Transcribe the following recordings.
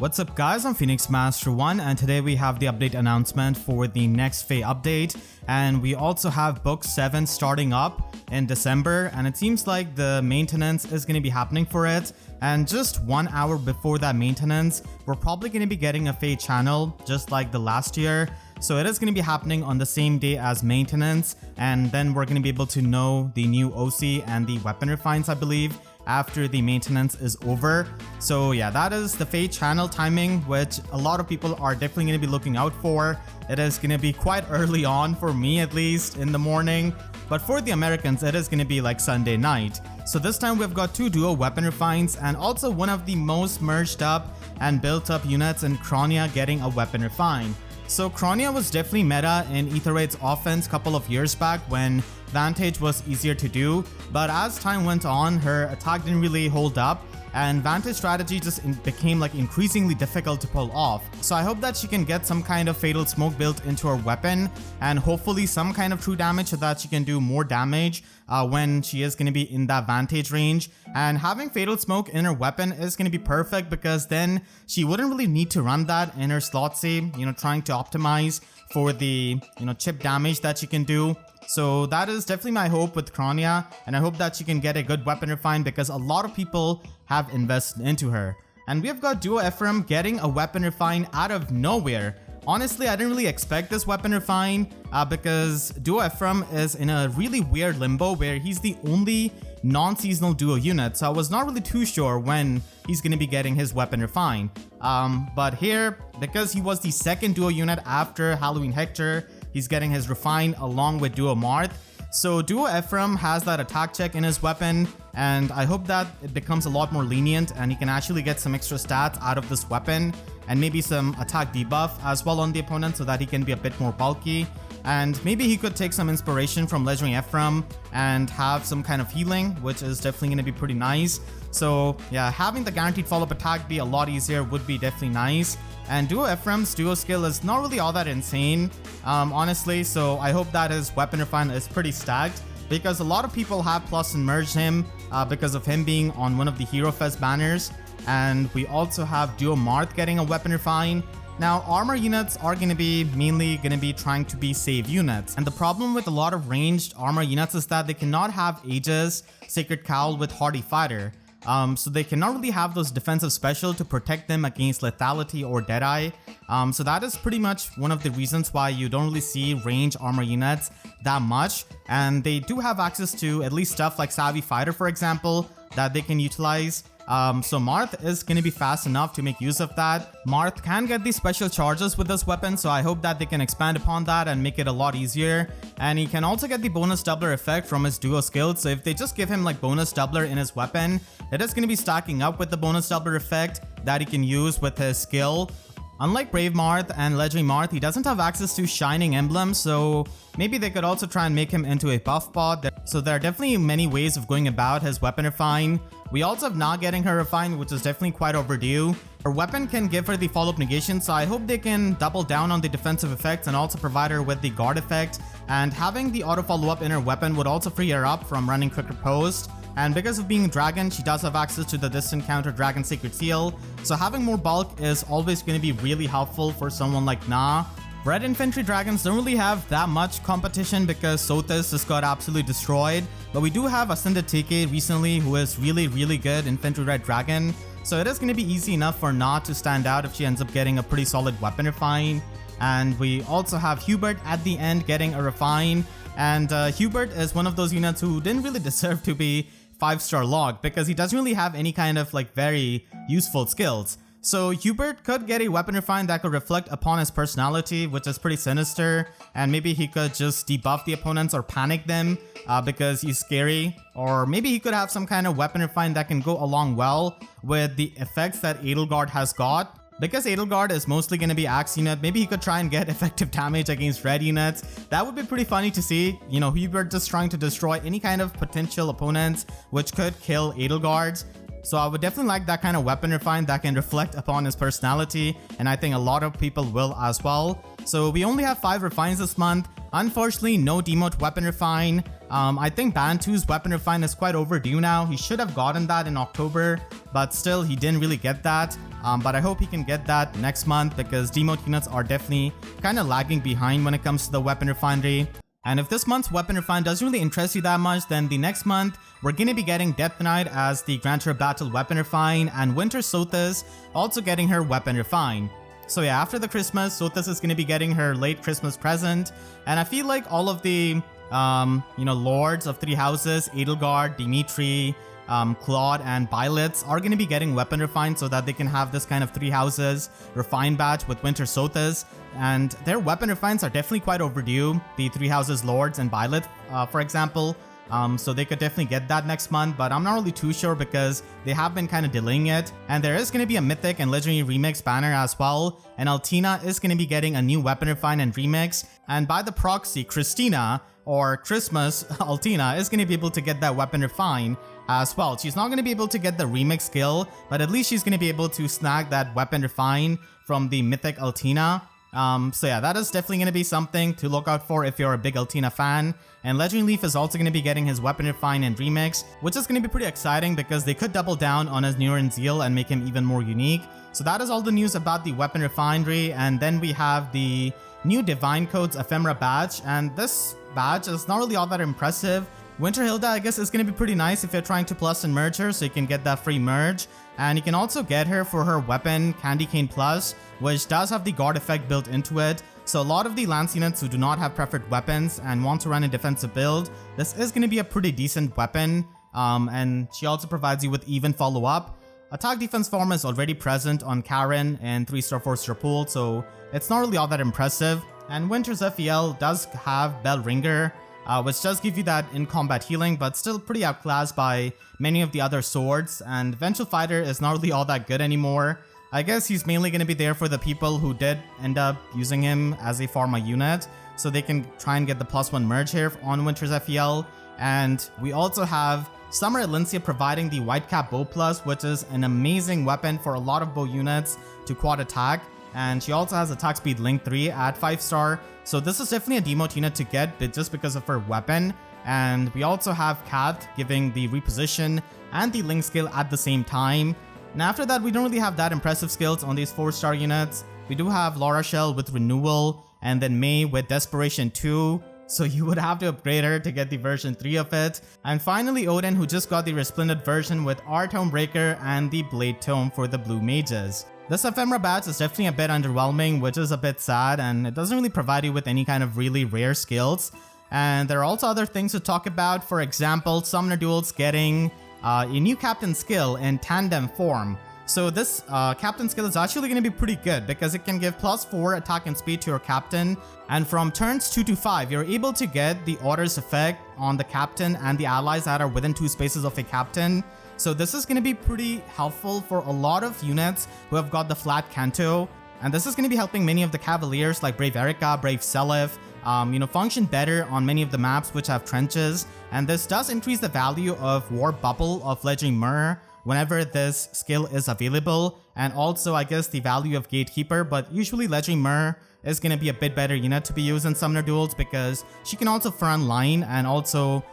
What's up guys, I'm Phoenix Master 1 and today we have the update announcement for the next FEH update, and we also have book 7 starting up in December, and it seems like the maintenance is going to be happening for it, and just 1 hour before that maintenance we're probably going to be getting a FEH channel just like the last year. So it is going to be happening on the same day as maintenance, and then we're going to be able to know the new OC and the weapon refines, I believe, after the maintenance is over. So yeah, that is the FEH channel timing, which a lot of people are definitely going to be looking out for. It is going to be quite early on for me, at least in the morning, but for the Americans it is going to be like Sunday night. So this time we've got 2 duo weapon refines and also one of the most merged up and built up units in Kronya getting a weapon refine. So Kronya was definitely meta in Aether Raids offense a couple of years back when Vantage was easier to do, but as time went on her attack didn't really hold up and Vantage strategy just became like increasingly difficult to pull off. So I hope that she can get some kind of fatal smoke built into her weapon and hopefully some kind of true damage so that she can do more damage when she is going to be in that Vantage range. And having fatal smoke in her weapon is going to be perfect because then she wouldn't really need to run that in her slot save, trying to optimize for the chip damage that she can do. So that is definitely my hope with Kronya, and I hope that she can get a good weapon refine because a lot of people have invested into her. And we have got Duo Ephraim getting a weapon refine out of nowhere. Honestly, I didn't really expect this weapon refine because Duo Ephraim is in a really weird limbo where he's the only non-seasonal duo unit, so I was not really too sure when he's going to be getting his weapon refine. But here, because he was the second duo unit after Halloween Hector, he's getting his refine along with Duo Marth. So Duo Ephraim has that attack check in his weapon, and I hope that it becomes a lot more lenient and he can actually get some extra stats out of this weapon and maybe some attack debuff as well on the opponent so that he can be a bit more bulky. And maybe he could take some inspiration from Legendary Ephraim and have some kind of healing, which is definitely going to be pretty nice. So yeah, having the guaranteed follow-up attack be a lot easier would be definitely nice. And Duo Ephraim's duo skill is not really all that insane, honestly, so I hope that his weapon refine is pretty stacked because a lot of people have plus and merged him because of him being on one of the Hero Fest banners. And we also have Duo Marth getting a weapon refine. Now, armor units are going to be mainly trying to be save units. And the problem with a lot of ranged armor units is that they cannot have Aegis, Sacred Cowl with Hardy Fighter. So they cannot really have those defensive special to protect them against lethality or deadeye. So that is pretty much one of the reasons why you don't really see range armor units that much. And they do have access to at least stuff like Savvy Fighter, for example, that they can utilize. So Marth is going to be fast enough to make use of that. Marth can get these special charges with this weapon, so I hope that they can expand upon that and make it a lot easier. And he can also get the bonus doubler effect from his duo skill, so if they just give him like bonus doubler in his weapon, it is going to be stacking up with the bonus doubler effect that he can use with his skill. Unlike Brave Marth and Legendary Marth, he doesn't have access to Shining Emblem, so maybe they could also try and make him into a buff bot. So there are definitely many ways of going about his weapon refine. We also have Nah getting her refine, which is definitely quite overdue. Her weapon can give her the follow-up negation, so I hope they can double down on the defensive effects and also provide her with the guard effect. And having the auto follow-up in her weapon would also free her up from running Crooked Post. And because of being Dragon, she does have access to the distant counter Dragon Sacred Seal, so having more bulk is always going to be really helpful for someone like Nah. Red Infantry Dragons don't really have that much competition because Sothis just got absolutely destroyed, but we do have Ascended TK recently who is really good Infantry Red Dragon, so it is going to be easy enough for Nah to stand out if she ends up getting a pretty solid weapon refine. And we also have Hubert at the end getting a refine, and Hubert is one of those units who didn't really deserve to be 5-star log because he doesn't really have any kind of like very useful skills. So Hubert could get a weapon refine that could reflect upon his personality, which is pretty sinister, and maybe he could just debuff the opponents or panic them because he's scary, or maybe he could have some kind of weapon refine that can go along well with the effects that Edelgard has got. Because Edelgard is mostly going to be Axe unit, maybe he could try and get effective damage against red units. That would be pretty funny to see, Hubert just trying to destroy any kind of potential opponents which could kill Edelgards. So I would definitely like that kind of weapon refine that can reflect upon his personality, and I think a lot of people will as well. So we only have 5 refines this month. Unfortunately, no demote Weapon Refine. I think Bantu's Weapon Refine is quite overdue now. He should have gotten that in October, but still he didn't really get that. But I hope he can get that next month because demote units are definitely kind of lagging behind when it comes to the Weapon Refinery. And if this month's Weapon Refine doesn't really interest you that much, then the next month we're going to be getting Death Knight as the Grantor Battle Weapon Refine, and Winter Sothis also getting her Weapon Refine. So yeah, after the Christmas, Sothis is going to be getting her late Christmas present, and I feel like all of the lords of 3 houses, Edelgard, Dimitri, Claude, and Bylitz are going to be getting Weapon Refine so that they can have this kind of 3 houses Refine batch with Winter Sothis. And their Weapon Refines are definitely quite overdue, the 3 houses Lords and Bylith, for example. So they could definitely get that next month, but I'm not really too sure because they have been kind of delaying it. And there is going to be a Mythic and Legendary Remix banner as well, and Altina is going to be getting a new Weapon Refine and Remix. And by the proxy, Christina, or Christmas Altina, is going to be able to get that Weapon Refine as well. She's not going to be able to get the Remix skill, but at least she's going to be able to snag that Weapon Refine from the Mythic Altina. So yeah, that is definitely going to be something to look out for if you're a big Altina fan. And Legendary Leaf is also going to be getting his Weapon Refine and Remix, which is going to be pretty exciting because they could double down on his Neuron Zeal and make him even more unique. So that is all the news about the Weapon Refinery. And then we have the new Divine Codes Ephemera badge, and this badge is not really all that impressive. Winter Hilda, I guess, is going to be pretty nice if you're trying to plus and merge her, so you can get that free merge. And you can also get her for her weapon, Candy Cane Plus, which does have the guard effect built into it. So a lot of the Lance units who do not have preferred weapons and want to run a defensive build, this is going to be a pretty decent weapon. And she also provides you with even follow-up. Attack defense form is already present on Karen and 3-star 4-star pool, so it's not really all that impressive. And Winter Zephiel does have Bell Ringer, which does give you that in-combat healing, but still pretty outclassed by many of the other swords. And Vengeful Fighter is not really all that good anymore. I guess he's mainly going to be there for the people who did end up using him as a pharma unit, so they can try and get the +1 merge here on Winter Zephiel. And we also have Summer Elincia providing the Whitecap Bow Plus, which is an amazing weapon for a lot of bow units to quad attack. And she also has attack speed link 3 at 5-star. So this is definitely a demote unit to get just because of her weapon. And we also have Kath giving the reposition and the link skill at the same time. And after that, we don't really have that impressive skills on these 4-star units. We do have Laura Shell with Renewal, and then May with Desperation 2. So you would have to upgrade her to get the version 3 of it. And finally Odin, who just got the Resplendent version with Art Tome Breaker and the Blade Tome for the Blue Mages. This Ephemera badge is definitely a bit underwhelming, which is a bit sad, and it doesn't really provide you with any kind of really rare skills. And there are also other things to talk about. For example, Summoner Duels getting a new Captain skill in Tandem form. So this Captain skill is actually going to be pretty good because it can give +4 attack and speed to your Captain. And from turns 2 to 5, you're able to get the Orders effect on the Captain and the allies that are within 2 spaces of a Captain. So this is going to be pretty helpful for a lot of units who have got the flat Canto. And this is going to be helping many of the Cavaliers like Brave Erika, Brave Seliph, function better on many of the maps which have trenches. And this does increase the value of War Bubble of Legendary Mirror whenever this skill is available. And also, I guess, the value of Gatekeeper, but usually Legendary Mirror is going to be a bit better unit to be used in Summoner Duels because she can also front line and also,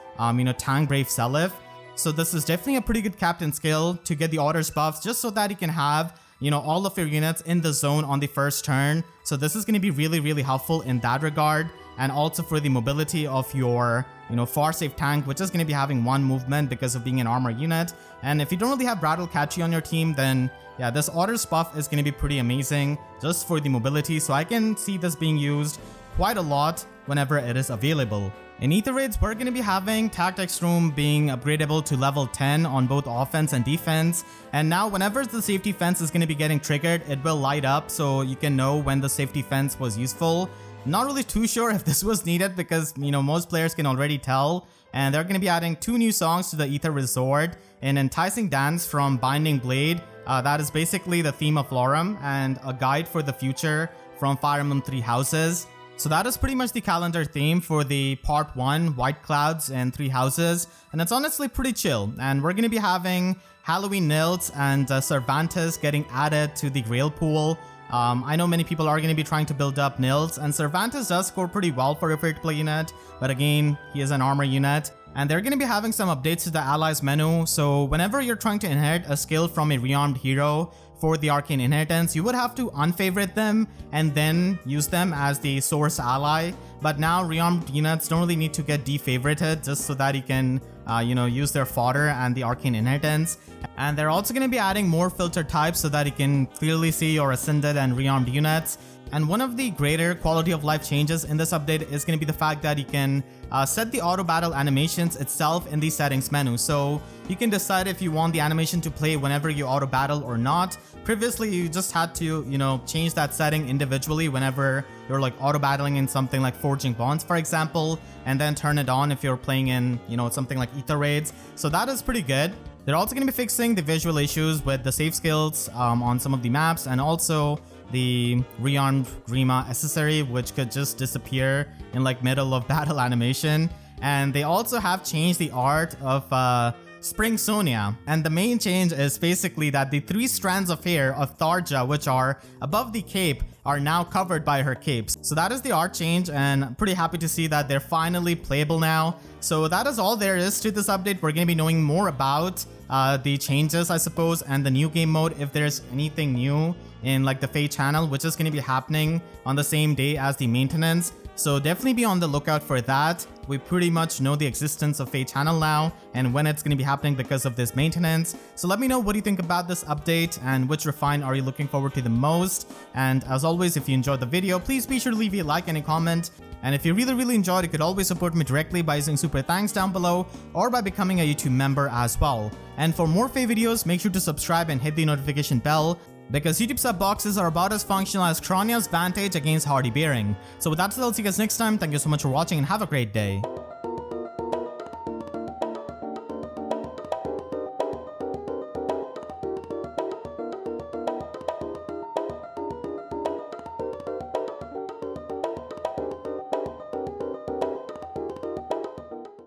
tank Brave Seliph. So this is definitely a pretty good Captain skill to get the orders buffs just so that you can have, all of your units in the zone on the first turn. So this is going to be really, really helpful in that regard. And also for the mobility of your, far safe tank, which is going to be having 1 movement because of being an armor unit. And if you don't really have Rattle Catchy on your team, then yeah, this orders buff is going to be pretty amazing just for the mobility. So I can see this being used quite a lot whenever it is available. In Aether Raids, we're going to be having Tactics Room being upgradable to level 10 on both offense and defense. And now whenever the safety fence is going to be getting triggered, it will light up so you can know when the safety fence was useful. Not really too sure if this was needed because, most players can already tell. And they're going to be adding 2 new songs to the Aether Resort. An Enticing Dance from Binding Blade, that is basically the theme of Lorem, and a Guide for the Future from Fire Emblem 3 Houses. So that is pretty much the calendar theme for the part 1, White Clouds and 3 Houses, and it's honestly pretty chill. And we're going to be having Halloween Nils and Cervantes getting added to the Grail pool, I know many people are going to be trying to build up Nils, and Cervantes does score pretty well for a free-to-play unit, but again, he is an armor unit. And they're going to be having some updates to the allies menu, so whenever you're trying to inherit a skill from a rearmed hero for the arcane inheritance, you would have to unfavorite them and then use them as the source ally. But now rearmed units don't really need to get defavorited just so that you can use their fodder and the arcane inheritance. And they're also going to be adding more filter types so that you can clearly see your ascended and rearmed units. And one of the greater quality of life changes in this update is going to be the fact that you can set the auto battle animations itself in the settings menu. So you can decide if you want the animation to play whenever you auto battle or not. Previously, you just had to, change that setting individually whenever you're like auto battling in something like Forging Bonds, for example, and then turn it on if you're playing in, something like Aether Raids. So that is pretty good. They're also going to be fixing the visual issues with the save skills on some of the maps, and also the rearmed Grima accessory, which could just disappear in like middle of battle animation. And they also have changed the art of Spring Sonia, and the main change is basically that the 3 strands of hair of Tharja, which are above the cape, are now covered by her capes. So that is the art change, and I'm pretty happy to see that they're finally playable now. So that is all there is to this update. We're going to be knowing more about the changes, I suppose, and the new game mode, if there's anything new in like the FEH channel, which is going to be happening on the same day as the maintenance. So definitely be on the lookout for that. We pretty much know the existence of FEH channel now and when it's going to be happening because of this maintenance. So let me know what you think about this update and which refine are you looking forward to the most. And as always, if you enjoyed the video, please be sure to leave a like and a comment. And if you really enjoyed, you could always support me directly by using super thanks down below or by becoming a YouTube member as well. And for more FEH videos, make sure to subscribe and hit the notification bell, because YouTube sub boxes are about as functional as Kronya's Vantage against Hardy Bearing. So with that said, I'll see you guys next time. Thank you so much for watching and have a great day.